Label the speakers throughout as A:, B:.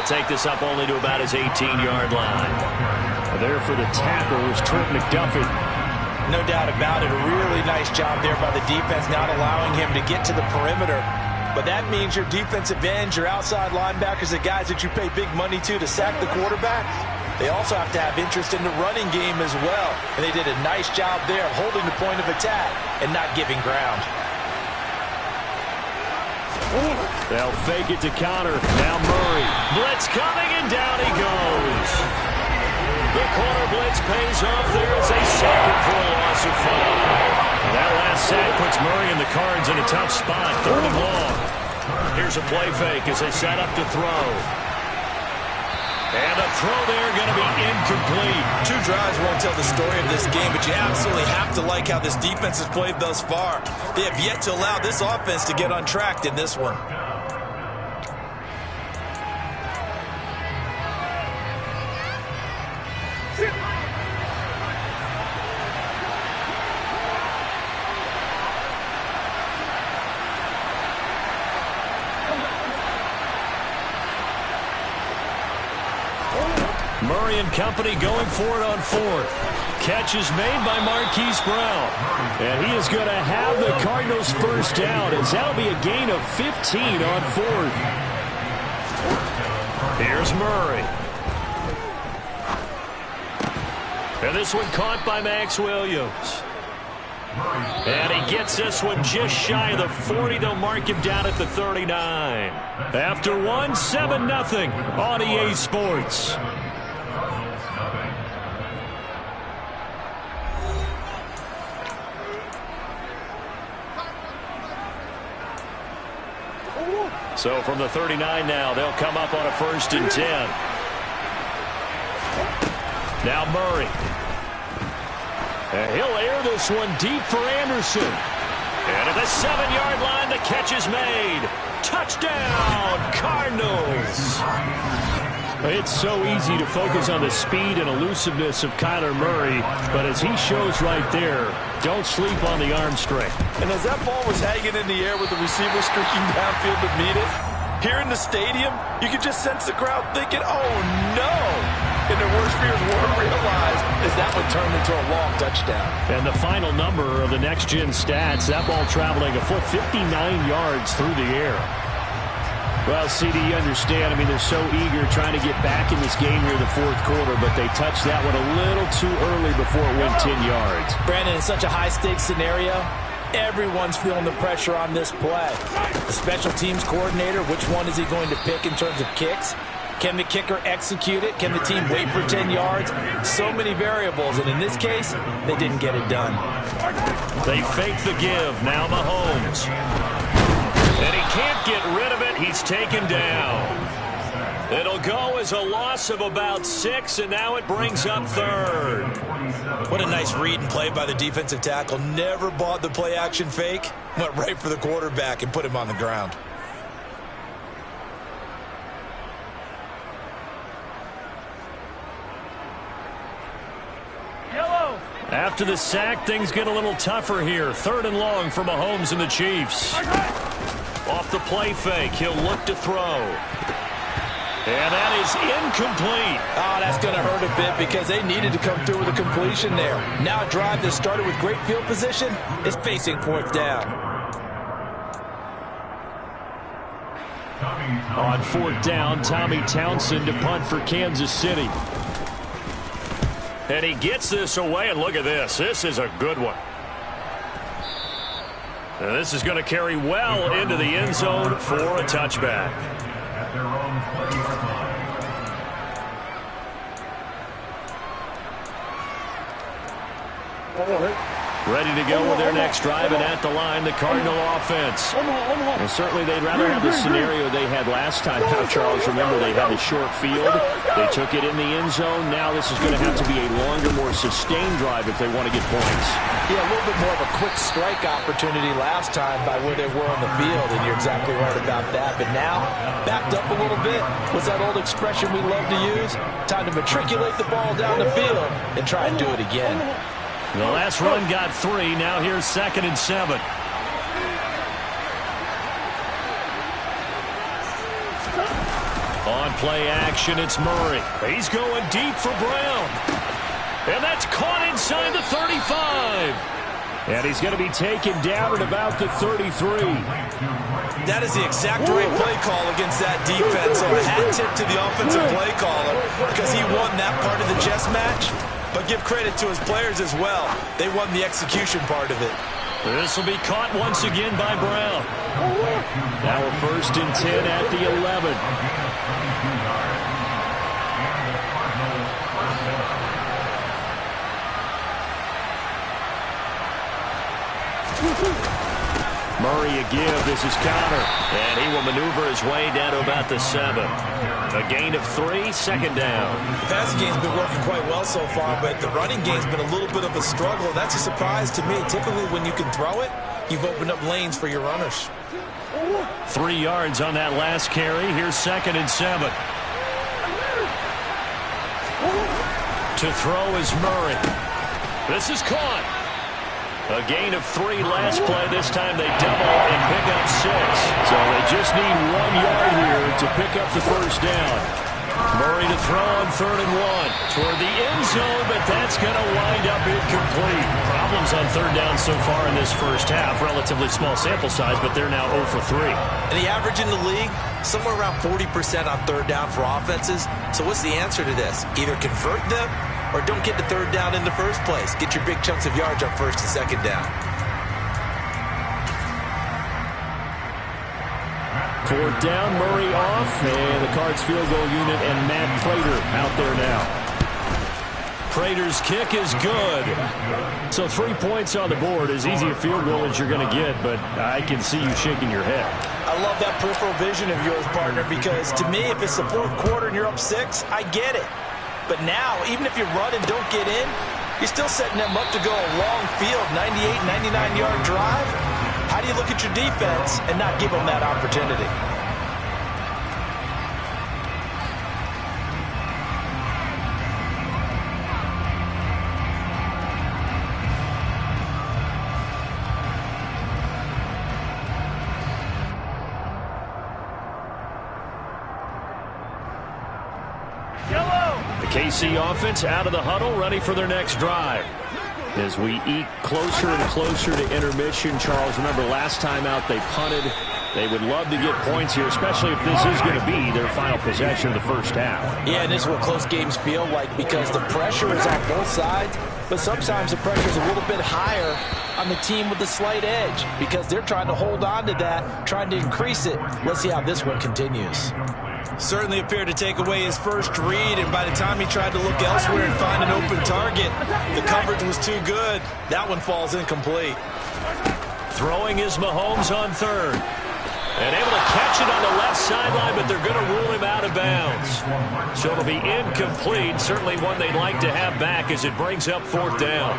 A: They'll take this up only to about his 18-yard line.
B: There for the tackle was Trent McDuffie.
C: No doubt about it. A really nice job there by the defense, not allowing him to get to the perimeter. But that means your defensive ends, your outside linebackers, the guys that you pay big money to sack the quarterback, they also have to have interest in the running game as well. And they did a nice job there of holding the point of attack and not giving ground.
B: They'll fake it to counter. Now Murray.
A: Blitz coming, and down he goes. The corner blitz pays off. There is a second for a loss of 5.
B: That last sack puts Murray and the Cards in a tough spot. 3rd and long.
A: Here's a play fake as they set up to throw. And a throw there going to be incomplete.
C: 2 drives won't tell the story of this game, but you absolutely have to like how this defense has played thus far. They have yet to allow this offense to get untracked in this one.
A: Murray and company going for it on 4th.
B: Catch is made by Marquise Brown. And he is going to have the Cardinals first down, as that'll be a gain of 15 on 4th.
A: Here's Murray. And this one caught by Max Williams. And he gets this one just shy of the 40. They'll mark him down at the 39.
B: After one, 7-0 on EA Sports.
A: So from the 39 now, they'll come up on a 1st and 10. Now Murray.
B: And he'll air this one deep for Anderson.
A: And at the 7-yard line, the catch is made. Touchdown, Cardinals.
B: It's so easy to focus on the speed and elusiveness of Kyler Murray, but as he shows right there, don't sleep on the arm strength.
C: And as that ball was hanging in the air with the receiver streaking downfield to meet it, here in the stadium, you could just sense the crowd thinking, oh no! And their worst fears weren't realized as that one turned into a long touchdown.
B: And the final number of the next-gen stats, that ball traveling a full 59 yards through the air. Well, CD, you understand. I mean, they're so eager trying to get back in this game here in the 4th quarter, but they touched that one a little too early before it went 10 yards.
C: Brandon, in such a high-stakes scenario, everyone's feeling the pressure on this play. The special teams coordinator, which one is he going to pick in terms of kicks? Can the kicker execute it? Can the team wait for 10 yards? So many variables, and in this case, they didn't get it done.
A: They fake the give. Now Mahomes. And he can't get rid of it. He's taken down. It'll go as a loss of about 6, and now it brings up 3rd.
C: What a nice read and play by the defensive tackle. Never bought the play-action fake. Went right for the quarterback and put him on the ground.
B: After the sack, things get a little tougher here. 3rd and long for Mahomes and the Chiefs.
A: Off the play fake, he'll look to throw. And that is incomplete.
C: Oh, that's going to hurt a bit because they needed to come through with a completion there. Now a drive that started with great field position is facing 4th down.
B: On 4th down, Tommy Townsend to punt for Kansas City.
A: And he gets this away, and look at this. This is a good one. And this is going to carry well into the end zone for a touchback.
B: Ready to go with their next drive, and at the line, the Cardinal offense. Well, certainly they'd rather have the scenario they had last time. Now, Charles, remember they had a short field. They took it in the end zone. Now this is going to have to be a longer, more sustained drive if they want to get points.
C: Yeah, a little bit more of a quick strike opportunity last time by where they were on the field, and you're exactly right about that. But now, backed up a little bit. What's that old expression we love to use? Time to matriculate the ball down the field and try and do it again.
B: The last run got 3. Now here's 2nd and 7.
A: On play action, it's Murray. He's going deep for Brown. And that's caught inside the 35.
B: And he's going to be taken down at about the 33.
C: That is the exact right play call against that defense. So a hat tip to the offensive play caller because he won that part of the chess match. But give credit to his players as well. They won the execution part of it.
A: This will be caught once again by Brown.
B: Now a 1st and 10 at the 11. Murray a give. This is counter.
A: And he will maneuver his way down to about the 7. A gain of 3, 2nd down.
C: The passing game's been working quite well so far, but the running game's been a little bit of a struggle. That's a surprise to me. Typically, when you can throw it, you've opened up lanes for your runners.
A: 3 yards on that last carry. Here's 2nd and 7. To throw is Murray. This is caught. A gain of 3 last play. This time they double and pick up 6.
B: So they just need 1 yard here to pick up the 1st down.
A: Murray to throw on 3rd and 1. Toward the end zone, but that's going to wind up incomplete. Problems on 3rd down so far in this first half. Relatively small sample size, but they're now 0 for 3.
C: And the average in the league, somewhere around 40% on 3rd down for offenses. So what's the answer to this? Either convert them or don't get the 3rd down in the first place. Get your big chunks of yards on 1st and 2nd down.
B: 4th down, Murray off, and the Cards field goal unit and Matt Prater out there now.
A: Prater's kick is good.
B: So 3 points on the board, as easy a field goal as you're going to get, but I can see you shaking your head.
C: I love that peripheral vision of yours, partner, because to me, if it's the 4th quarter and you're up 6, I get it. But now, even if you run and don't get in, you're still setting them up to go a long field, 98, 99-yard drive. How do you look at your defense and not give them that opportunity?
B: The KC offense out of the huddle, ready for their next drive. As we eke closer and closer to intermission, Charles, remember last time out they punted. They would love to get points here, especially if this is going to be their final possession of the first half.
C: Yeah, and this is what close games feel like because the pressure is on both sides, but sometimes the pressure is a little bit higher on the team with the slight edge because they're trying to hold on to that, trying to increase it. Let's see how this one continues. Certainly appeared to take away his first read, and by the time he tried to look elsewhere and find an open target, the coverage was too good. That one falls incomplete.
A: Throwing is Mahomes on 3rd. And able to catch it on the left sideline, but they're going to rule him out of bounds. So it'll be incomplete. Certainly one they'd like to have back as it brings up 4th down.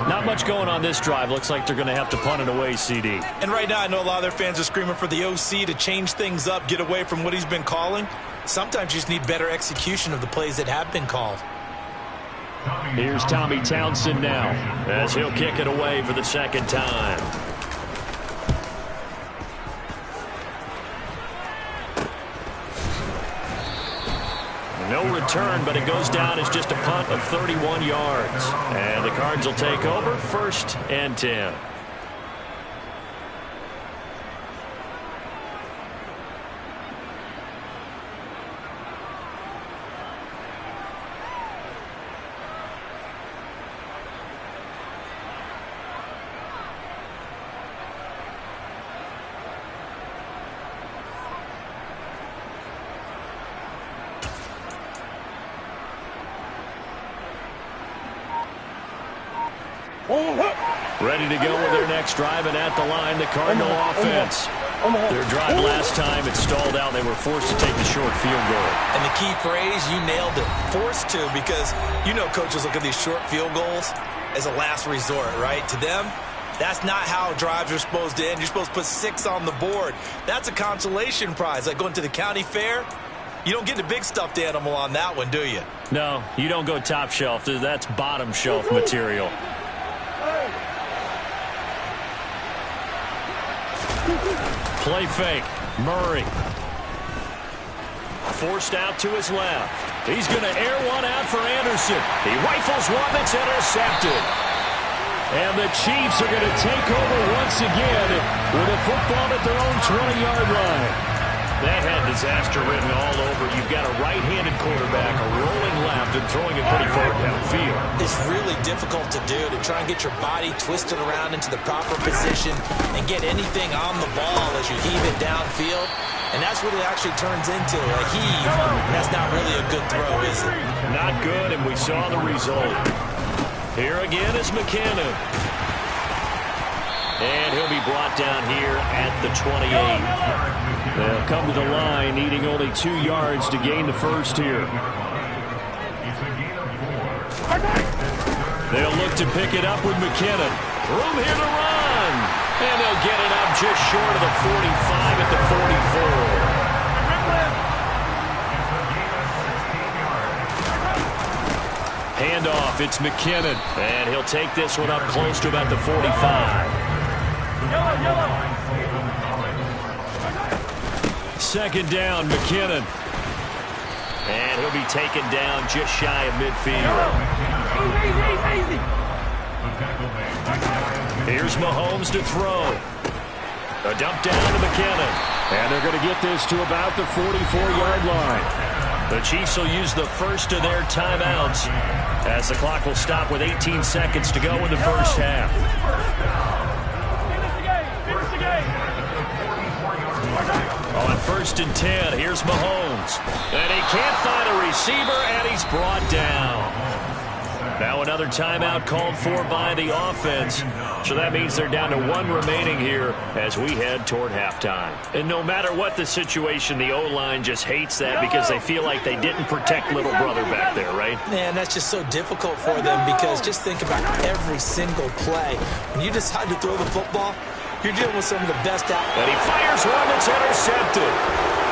A: Not much going on this drive. Looks like they're going to have to punt it away, CD.
C: And right now I know a lot of their fans are screaming for the OC to change things up, get away from what he's been calling. Sometimes you just need better execution of the plays that have been called.
B: Here's Tommy Townsend now,
A: as he'll kick it away for the 2nd time. No return, but it goes down as just a punt of 31 yards. And the Cards will take over 1st and 10. Ready to go with their next drive, and at the line, the Cardinal offense. Their drive last time, it stalled out. They were forced to take the short field goal.
C: And the key phrase, you nailed it, forced to, because you know coaches look at these short field goals as a last resort, right? To them, that's not how drives are supposed to end. You're supposed to put 6 on the board. That's a consolation prize, like going to the county fair. You don't get the big stuffed animal on that one, do you?
A: No, you don't go top shelf. That's bottom shelf material. Play fake. Murray. Forced out to his left. He's going to air one out for Anderson. He rifles one that's intercepted. And the Chiefs are going to take over once again with a football at their own 20-yard line. That had disaster written all over. You've got a right-handed quarterback, a rolling left, and throwing it pretty far downfield.
C: It's really difficult to do, to try and get your body twisted around into the proper position and get anything on the ball as you heave it downfield. And that's what it actually turns into, a heave. And that's not really a good throw, is it?
A: Not good, and we saw the result. Here again is McKinnon. And he'll be brought down here at the 28. They'll come to the line, needing only 2 yards to gain the first here. They'll look to pick it up with McKinnon. Room here to run. And they'll get it up just short of the 45 at the 44. Handoff, it's McKinnon. And he'll take this one up close to about the 45. Second down, McKinnon. And he'll be taken down just shy of midfield. Here's Mahomes to throw. A dump down to McKinnon. And they're going to get this to about the 44-yard line. The Chiefs will use the first of their timeouts as the clock will stop with 18 seconds to go in the first half. On 1st and 10, here's Mahomes. And he can't find a receiver, and he's brought down. Now another timeout called for by the offense. So that means they're down to 1 remaining here as we head toward halftime. And no matter what the situation, the O-line just hates that because they feel like they didn't protect little brother back there, right?
C: Man, that's just so difficult for them because just think about every single play. When you decide to throw the football, you're dealing with some of the best out.
A: And he fires one that's intercepted.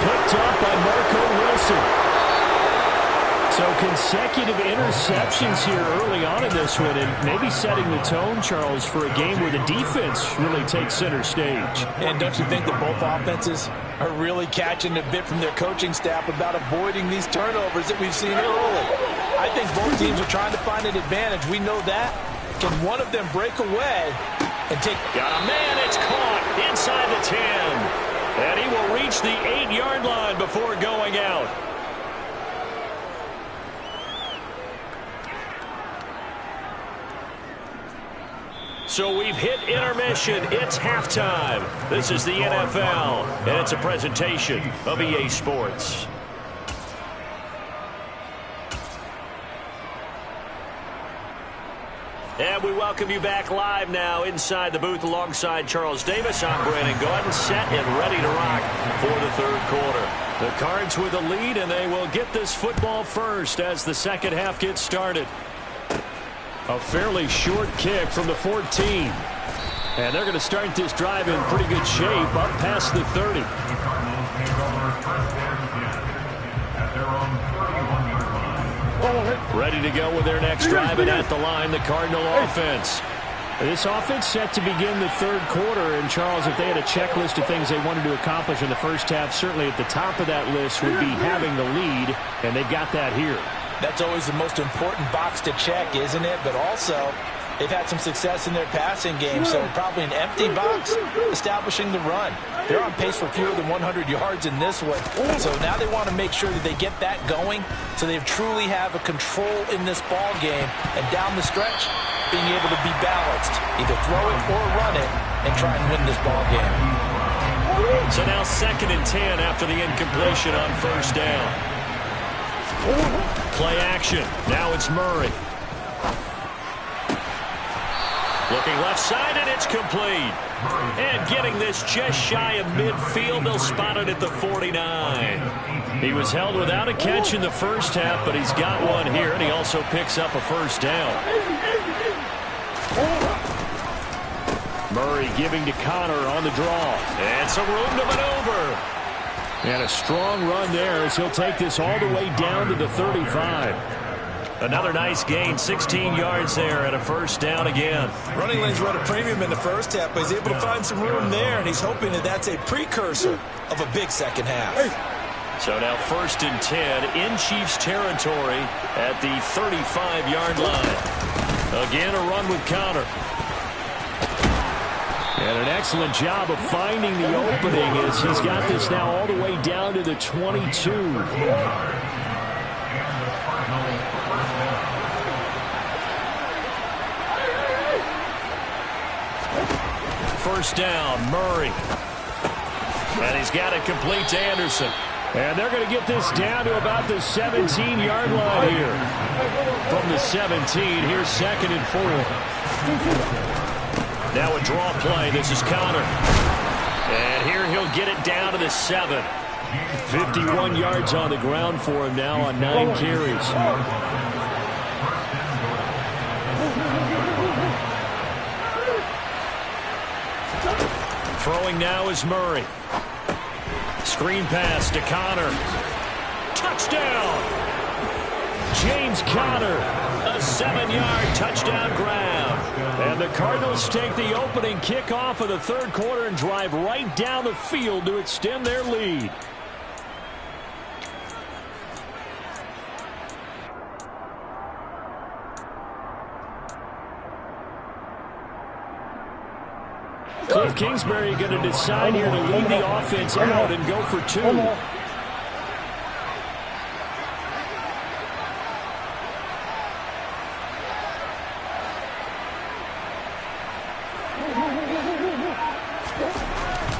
B: Picked up by Marco Wilson. So consecutive interceptions here early on in this one, and maybe setting the tone, Charles, for a game where the defense really takes center stage.
C: And don't you think that both offenses are really catching a bit from their coaching staff about avoiding these turnovers that we've seen early? I think both teams are trying to find an advantage. We know that. Can one of them break away and take...
A: Got a man, it's caught inside the 10. And he will reach the 8-yard line before going out. So we've hit intermission. It's halftime. This is the NFL, and it's a presentation of EA Sports. And we welcome you back live now inside the booth alongside Charles Davis. I'm Brandon Gordon, set and ready to rock for the third quarter. The Cards with a lead, and they will get this football first as the second half gets started. A fairly short kick from the 14. And they're going to start this drive in pretty good shape up past the 30. Ready to go with their next drive, and at the line, the Cardinal offense. This offense set to begin the third quarter, and Charles, if they had a checklist of things they wanted to accomplish in the first half, certainly at the top of that list would be having the lead, and they've got that here. That's always the most important box to check, isn't it? But also, they've had some success in their passing game, so probably an empty box establishing the run. They're on pace for fewer than 100 yards in this one. So now they want to make sure that they get that going so they truly have a control in this ball game. And down the stretch, being able to be balanced. Either throw it or run it and try and win this ball game. So now 2nd and 10 after the incompletion on first down. Play action. Now it's Murray. Looking left side, and it's complete. And getting this just shy of midfield, they'll spot it at the 49. He was held without a catch in the first half, but he's got one here, and he also picks up a first down. Murray giving to Connor on the draw. And some room to maneuver. And a strong run there as he'll take this all the way down to the 35. Another nice gain, 16 yards there and a first down again.
C: Running lanes were at a premium in the first half, but he's able to find some room there, and he's hoping that that's a precursor of a big second half.
A: So now 1st and 10 in Chiefs territory at the 35-yard line. Again, a run with Connor.
B: And an excellent job of finding the opening as he's got this now all the way down to the 22.
A: First down, Murray. And he's got it complete to Anderson.
B: And they're going to get this down to about the 17-yard line here. From the 17, here's 2nd and 4.
A: Now a draw play. This is Connor. And here he'll get it down to the 7.
B: 51 yards on the ground for him now on 9 carries.
A: Throwing now is Murray. Screen pass to Connor. Touchdown!
B: James Conner.
A: A 7-yard touchdown grab.
B: And the Cardinals take the opening kickoff of the 3rd quarter and drive right down the field to extend their lead. Cliff Kingsbury going to decide here to leave the offense out and go for 2.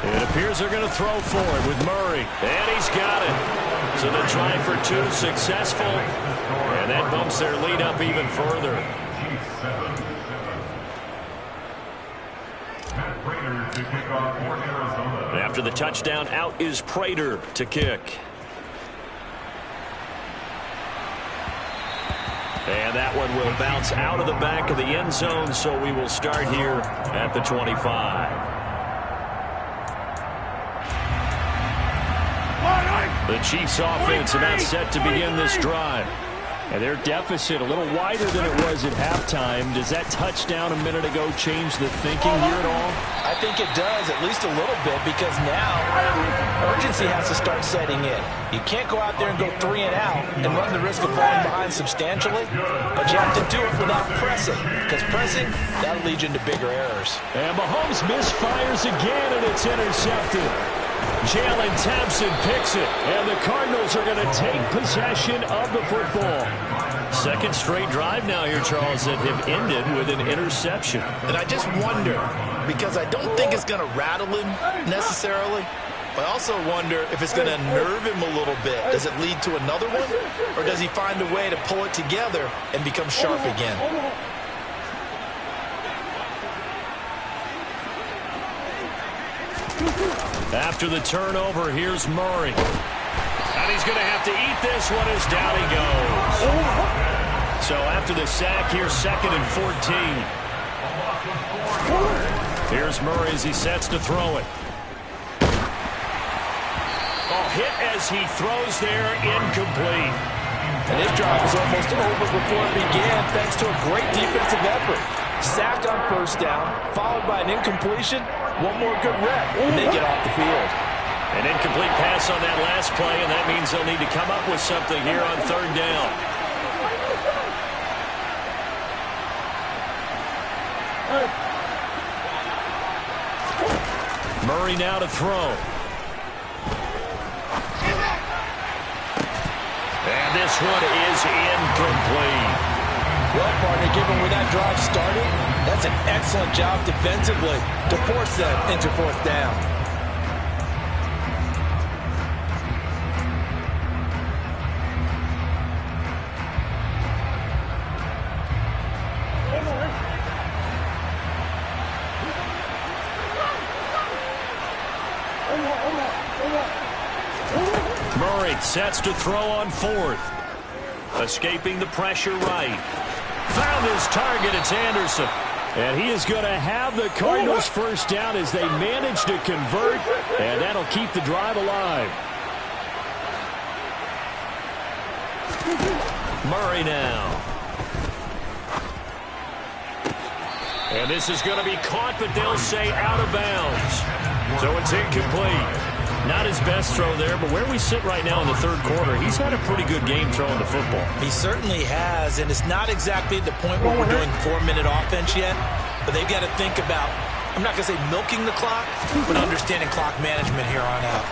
A: It appears they're going to throw for it with Murray. And he's got it. So the try for 2 successful. And that bumps their lead up even further. After the touchdown, out is Prater to kick. And that one will bounce out of the back of the end zone, so we will start here at the 25. The Chiefs offense about set to begin this drive. And their deficit a little wider than it was at halftime. Does that touchdown a minute ago change the thinking here at all?
C: I think it does, at least a little bit, because now urgency has to start setting in. You can't go out there and go 3 and out and run the risk of falling behind substantially, but you have to do it without pressing, because pressing, that'll lead you into bigger errors.
B: And Mahomes misfires again, and it's intercepted.
A: Jalen Thompson picks it, and the Cardinals are going to take possession of the football. 2nd straight drive now here, Charles, that have ended with an interception.
D: And I just wonder, because I don't think it's going to rattle him necessarily, but I also wonder if it's going to nerve him a little bit. Does it lead to another one, or does he find a way to pull it together and become sharp again?
A: After the turnover, here's Murray. And he's going to have to eat this one as down he goes. So after the sack, here's 2nd and 14. Here's Murray as he sets to throw it. Oh, hit as he throws there, incomplete.
C: And this drive was almost over before it began, thanks to a great defensive effort. Sacked on 1st down, followed by an incompletion. One more good rep, and they get off the field.
A: An incomplete pass on that last play, and that means they'll need to come up with something here on 3rd down. Murray now to throw. And this one is incomplete.
C: Well, partner, given where that drive started, that's an excellent job defensively to force them into 4th down.
A: Murray sets to throw on 4th. Escaping the pressure right. Found his target, it's Anderson.
B: And he is going to have the Cardinals 1st down as they manage to convert, and that'll keep the drive alive.
A: Murray now. And this is going to be caught, but they'll say out of bounds. So it's incomplete.
B: Not his best throw there, but where we sit right now in the third quarter, he's had a pretty good game throwing the football.
C: He certainly has, and it's not exactly the point where we're doing 4-minute offense yet, but they've got to think about, I'm not going to say milking the clock, but understanding clock management here on out.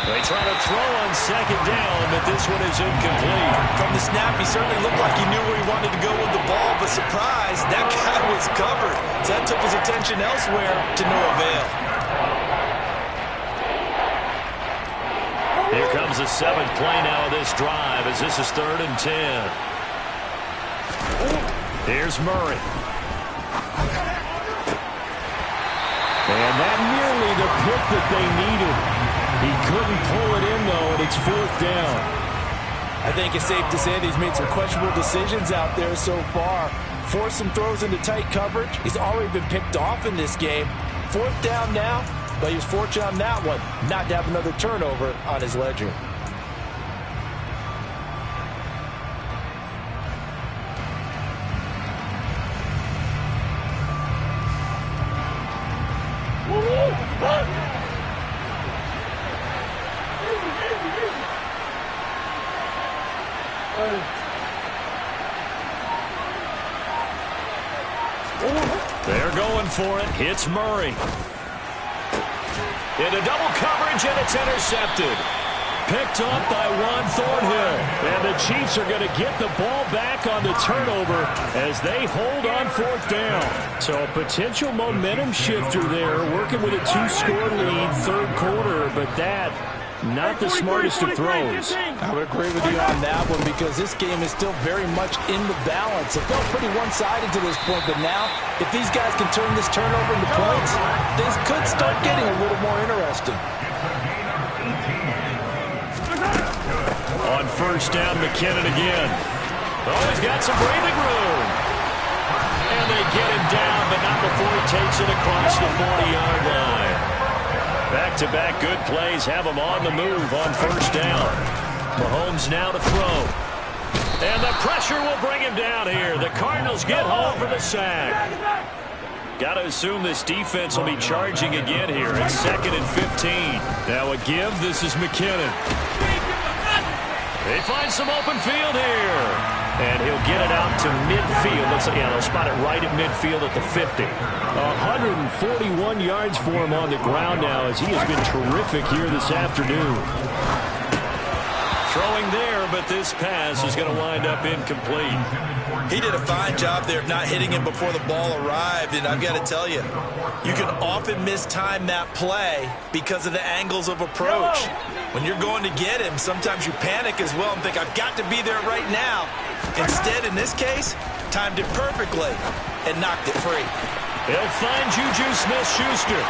A: They try to throw on second down, but this one is incomplete.
C: From the snap, he certainly looked like he knew where he wanted to go with the ball, but surprise, that guy was covered. So that took his attention elsewhere to no avail.
A: Here comes the 7th play now of this drive as this is 3rd and 10. Here's Murray.
B: And that nearly the pick that they needed. He couldn't pull it in, though, and it's 4th down.
C: I think it's safe to say that he's made some questionable decisions out there so far. Forced some throws into tight coverage. He's already been picked off in this game. 4th down now. But he was fortunate on that one, not to have another turnover on his ledger.
A: They're going for it. Hits Murray. Into double coverage, and it's intercepted. Picked off by Juan Thornhill.
B: And the Chiefs are going to get the ball back on the turnover as they hold on 4th down. So a potential momentum shifter there, working with a 2-score lead, third quarter, but that, not the smartest of throws.
C: I would agree with you on that one because this game is still very much in the balance. It felt pretty one-sided to this point, but now, if these guys can turn this turnover into points, things could start getting a little more interesting.
A: On 1st down, McKinnon again. Oh, he's got some breathing room. And they get him down, but not before he takes it across the 40-yard line. Back-to-back good plays have him on the move on 1st down. Mahomes now to throw. And the pressure will bring him down here. The Cardinals get home for the sack. Got to assume this defense will be charging again here. It's 2nd and 15. Now a give. This is McKinnon. They find some open field here. And he'll get it out to midfield. Looks like, yeah, they'll spot it right at midfield at the 50.
B: 141 yards for him on the ground now as he has been terrific here this afternoon.
A: Throwing there, but this pass is going to wind up incomplete.
C: He did a fine job there of not hitting him before the ball arrived, and I've got to tell you, you can often mistime that play because of the angles of approach. When you're going to get him, sometimes you panic as well and think, I've got to be there right now. Instead, in this case, timed it perfectly and knocked it free.
A: He'll find Juju Smith-Schuster.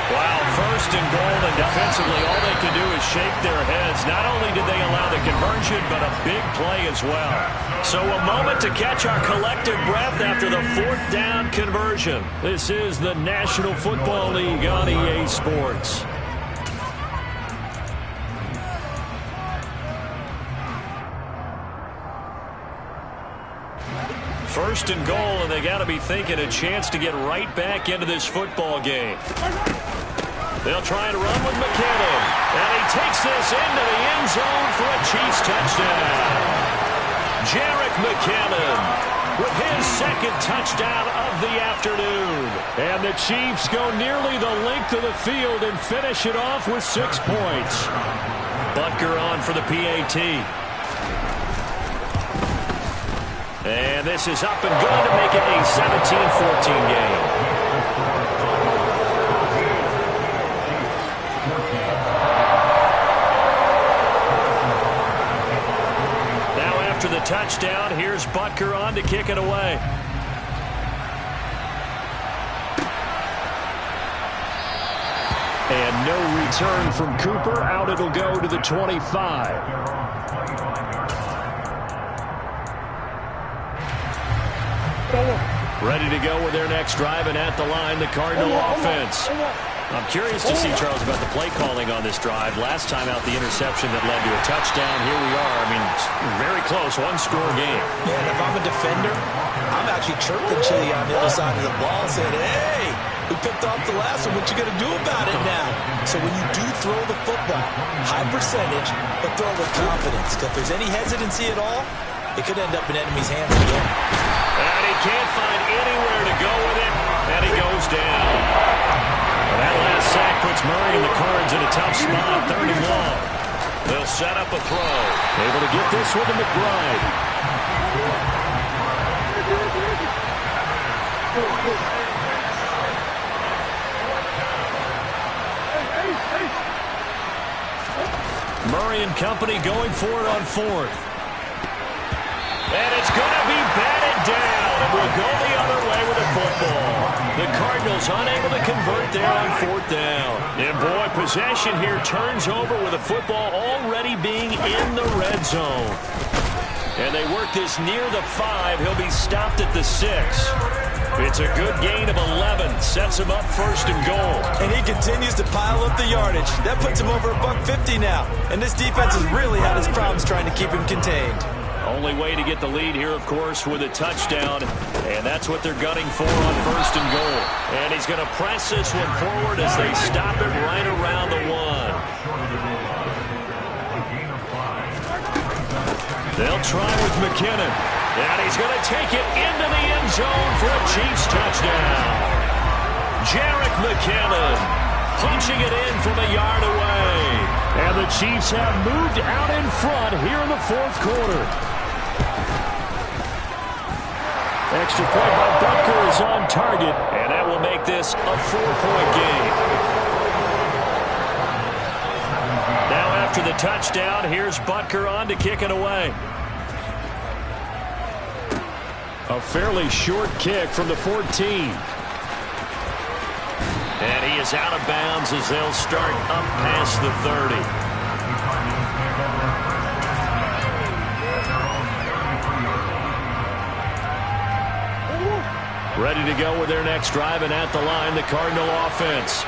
A: Wow, 1st and goal, and defensively all they can do is shake their heads. Not only did they allow the conversion, but a big play as well. So a moment to catch our collective breath after the 4th down conversion. This is the National Football League on EA Sports. First and goal, and they got to be thinking a chance to get right back into this football game. They'll try and run with McKinnon. And he takes this into the end zone for a Chiefs touchdown. Jerick McKinnon with his 2nd touchdown of the afternoon.
B: And the Chiefs go nearly the length of the field and finish it off with 6 points.
A: Butker on for the PAT. And this is up and good to make it a 17-14 game. After the touchdown, here's Butker on to kick it away.
B: And no return from Cooper. Out it'll go to the 25.
A: Ready to go with their next drive, and at the line, the Cardinal offense. I'm curious to see, Charles, about the play calling on this drive. Last time out, the interception that led to a touchdown. Here we are. I mean, very close, 1-score game.
C: Yeah, and if I'm a defender, I'm actually chirping Chili on the other side of the ball saying, hey, We picked off the last one. What you going to do about it now? So when you do throw the football, high percentage, but throw with confidence. Because if there's any hesitancy at all, it could end up in enemy's hands again.
A: And he can't find anywhere to go with it, and he goes down. Well, that last sack puts Murray and the Cards in a tough spot, 3rd and long. They'll set up a throw.
B: Able to get this one to McBride.
A: Murray and company going for it on 4th. And it's going to be batted down. And we'll go the other way with the football. The Cardinals unable to convert there on 4th down. And boy, possession here turns over with the football already being in the red zone. And they work this near the 5. He'll be stopped at the 6. It's a good gain of 11. Sets him up 1st and goal.
C: And he continues to pile up the yardage. That puts him over $150 now. And this defense has really had its problems trying to keep him contained.
A: Only way to get the lead here, of course, with a touchdown. And that's what they're gunning for on 1st and goal. And he's going to press this one forward as they stop it right around the 1. They'll try with McKinnon. And he's going to take it into the end zone for a Chiefs touchdown. Jerick McKinnon punching it in from a yard away.
B: And the Chiefs have moved out in front here in the 4th quarter. Extra point by Butker is on target.
A: And that will make this a 4-point game. Now after the touchdown, here's Butker on to kick it away.
B: A fairly short kick from the 14.
A: And he is out of bounds as they'll start up past the 30.
B: Ready to go with their next drive, and at the line, the Cardinal offense.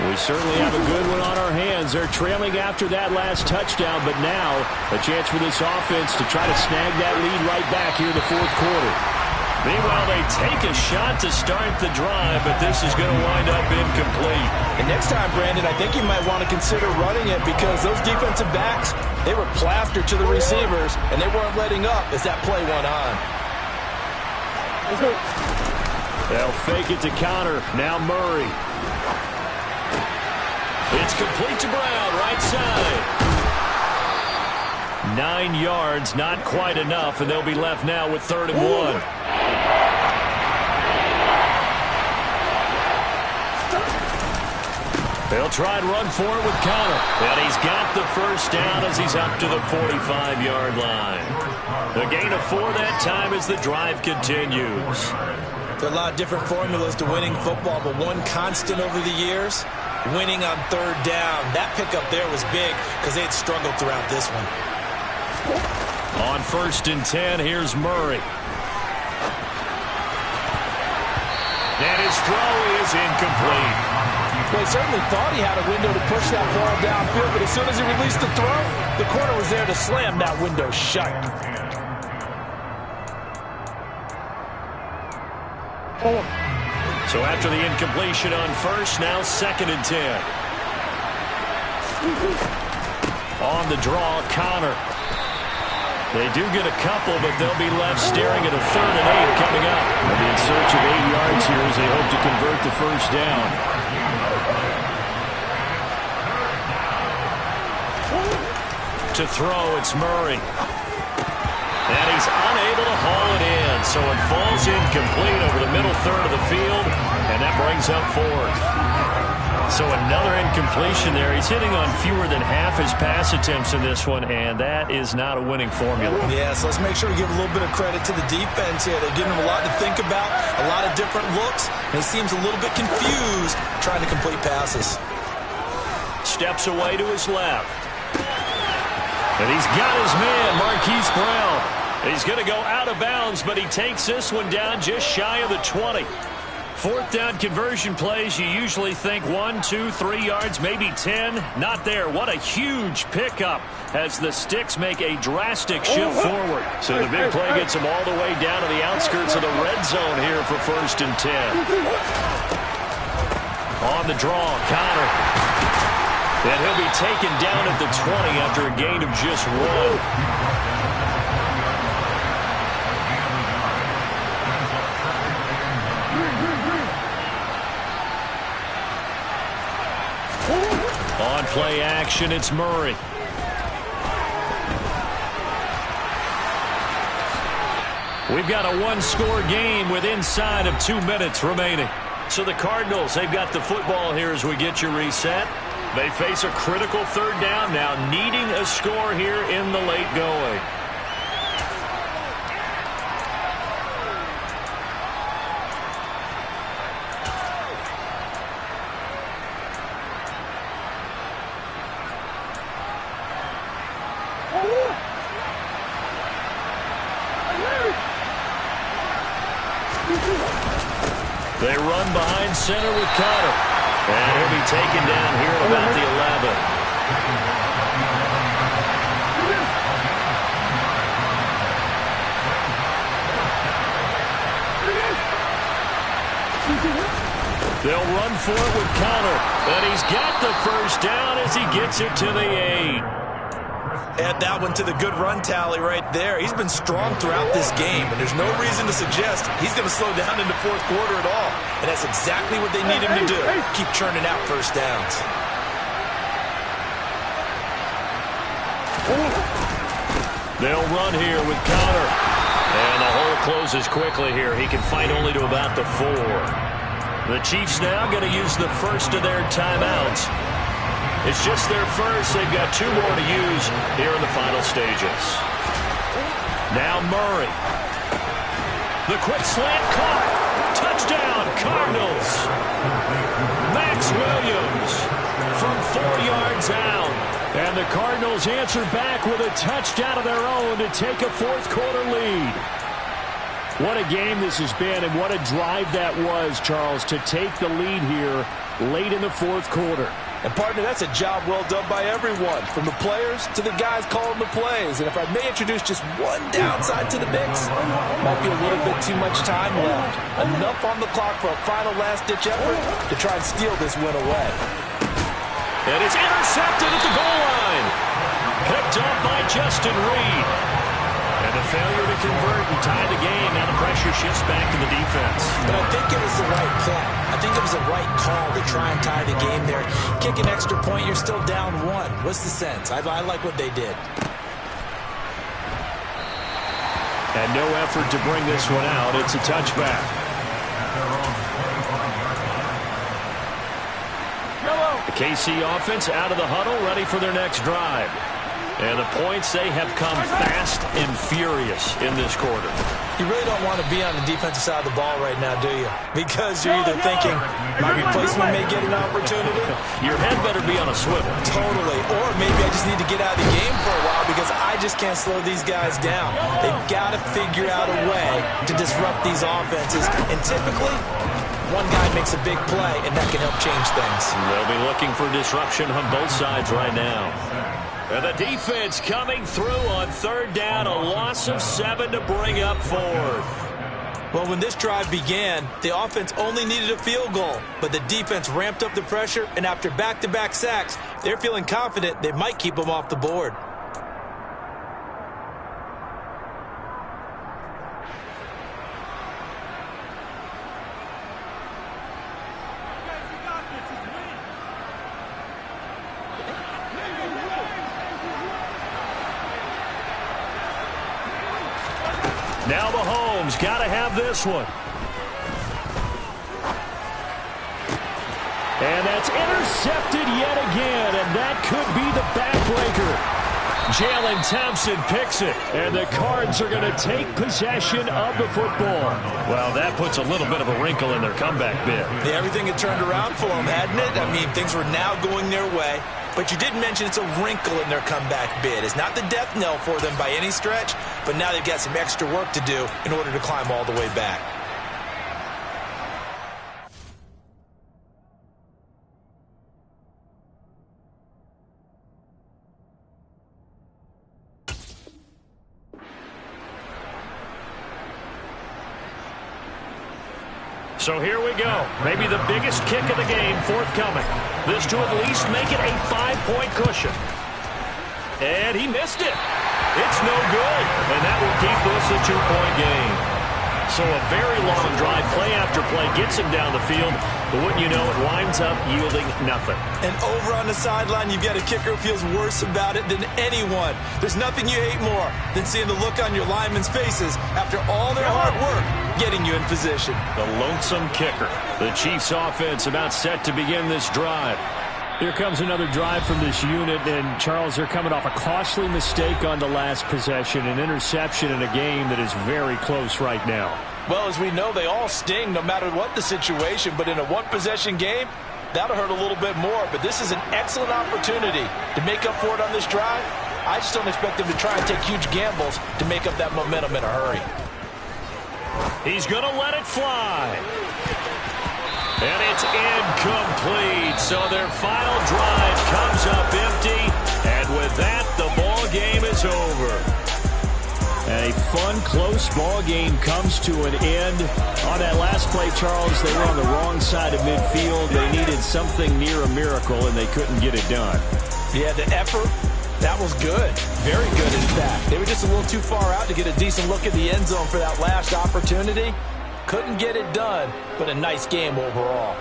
B: We certainly have a good one on our hands. They're trailing after that last touchdown, but now a chance for this offense to try to snag that lead right back here in the 4th quarter.
A: Meanwhile, they take a shot to start the drive, but this is going to wind up incomplete.
C: And next time, Brandon, I think you might want to consider running it because those defensive backs, they were plastered to the receivers, and they weren't letting up as that play went on.
B: They'll fake it to counter. Now Murray.
A: It's complete to Brown, right side.
B: 9 yards, not quite enough, and they'll be left now with 3rd and 1.
A: They'll try and run for it with Connor. And he's got the 1st down as he's up to the 45-yard line. The gain of 4 that time as the drive continues.
C: There are a lot of different formulas to winning football, but one constant over the years, winning on 3rd down. That pickup there was big because they had struggled throughout this one.
A: On 1st and 10, here's Murray. And his throw is incomplete.
C: Well, he certainly thought he had a window to push that ball downfield, but as soon as he released the throw, the corner was there to slam that window shut.
A: So after the incompletion on 1st, now 2nd and 10. On the draw, Connor. They do get a couple, but they'll be left staring at a 3rd and 8 coming up.
B: They'll be in search of 8 yards here as they hope to convert the 1st down.
A: To throw, it's Murray. And he's unable to haul it in, so it falls incomplete over the middle 3rd of the field, and that brings up 4th. So another incompletion there. He's hitting on fewer than half his pass attempts in this one, and that is not a winning formula.
C: Yeah, so let's make sure we give a little bit of credit to the defense here. They're giving him a lot to think about, a lot of different looks, and he seems a little bit confused trying to complete passes.
A: Steps away to his left. And he's got his man, Marquise Brown. He's going to go out of bounds, but he takes this one down just shy of the 20. 4th down conversion plays, you usually think 1, 2, 3 yards, maybe 10. Not there. What a huge pickup as the Sticks make a drastic shift forward. So the big play gets them all the way down to the outskirts of the red zone here for 1st and 10. On the draw, Connor. And he'll be taken down at the 20 after a gain of just 1. On play action, it's Murray. We've got a one-score game with inside of 2 minutes remaining. So the Cardinals, they've got the football here as we get you reset. They face a critical third down now, needing a score here in the late going. They run behind center with Connor. And he'll be taken down here at about the 11. They'll run for it with Connor. And he's got the first down as he gets it to the 8.
D: Add that one to the good run tally right there. He's been strong throughout this game, and there's no reason to suggest he's going to slow down in the fourth quarter at all. And that's exactly what they need him to do. Keep churning out first downs.
A: They'll run here with Connor. And the hole closes quickly here. He can fight only to about the 4. The Chiefs now going to use the first of their timeouts. It's just their first. They've got 2 more to use here in the final stages. Now Murray. The quick slant caught. Touchdown, Cardinals. Max Williams from 4 yards out. And the Cardinals answer back with a touchdown of their own to take a fourth quarter lead. What a game this has been, and what a drive that was, Charles, to take the lead here late in the fourth quarter.
C: And, partner, that's a job well done by everyone, from the players to the guys calling the plays. And if I may introduce just one downside to the mix, might be a little bit too much time left. Enough on the clock for a final last-ditch effort to try and steal this win away.
A: And it's intercepted at the goal line. Picked up by Justin Reed. And the failure to convert and tie the game. Now the pressure shifts back to the defense.
C: But I think it was the right play. I think it was the right call to try and tie the game there. Kick an extra point, you're still down 1. What's the sense? I like what they did.
A: And no effort to bring this one out. It's a touchback. The KC offense out of the huddle, ready for their next drive. And the points, they have come fast and furious in this quarter.
C: You really don't want to be on the defensive side of the ball right now, do you? Because you're either thinking, my replacement may get an opportunity.
A: Your head better be on a swivel.
C: Totally. Or maybe I just need to get out of the game for a while because I just can't slow these guys down. They've got to figure out a way to disrupt these offenses. And typically, one guy makes a big play, and that can help change things.
A: They'll be looking for disruption on both sides right now. And the defense coming through on third down, a loss of 7 to bring up fourth.
C: Well, when this drive began, the offense only needed a field goal, but the defense ramped up the pressure, and after back-to-back sacks, they're feeling confident they might keep them off the board.
A: Now Mahomes got to have this one. And that's intercepted yet again, and that could be the backbreaker. Jalen Thompson picks it, and the Cards are going to take possession of the football. Well, that puts a little bit of a wrinkle in their comeback bid.
C: Yeah, everything had turned around for them, hadn't it? I mean, things were now going their way. But you did mention it's a wrinkle in their comeback bid. It's not the death knell for them by any stretch, but now they've got some extra work to do in order to climb all the way back.
A: So here we go. Maybe the biggest kick of the game forthcoming. This to at least make it a 5-point cushion. And he missed it. It's no good. And that will keep this a 2-point game. So a very long drive, play after play, gets him down the field. But wouldn't you know, it winds up yielding nothing.
C: And over on the sideline, you've got a kicker who feels worse about it than anyone. There's nothing you hate more than seeing the look on your linemen's faces after all their hard work getting you in position.
A: The lonesome kicker. The Chiefs offense about set to begin this drive.
B: Here comes another drive from this unit, and Charles, they're coming off a costly mistake on the last possession, an interception in a game that is very close right now.
C: Well, as we know, they all sting no matter what the situation, but in a one-possession game, that'll hurt a little bit more. But this is an excellent opportunity to make up for it on this drive. I just don't expect them to try and take huge gambles to make up that momentum in a hurry.
A: He's going to let it fly. And it's incomplete. So their final drive comes up empty. And with that, the ball game is over.
B: A fun, close ball game comes to an end. On that last play, Charles, they were on the wrong side of midfield. They needed something near a miracle, and they couldn't get it done.
C: Yeah, the effort, that was good. Very good, in fact. They were just a little too far out to get a decent look at the end zone for that last opportunity. Couldn't get it done, but a nice game overall.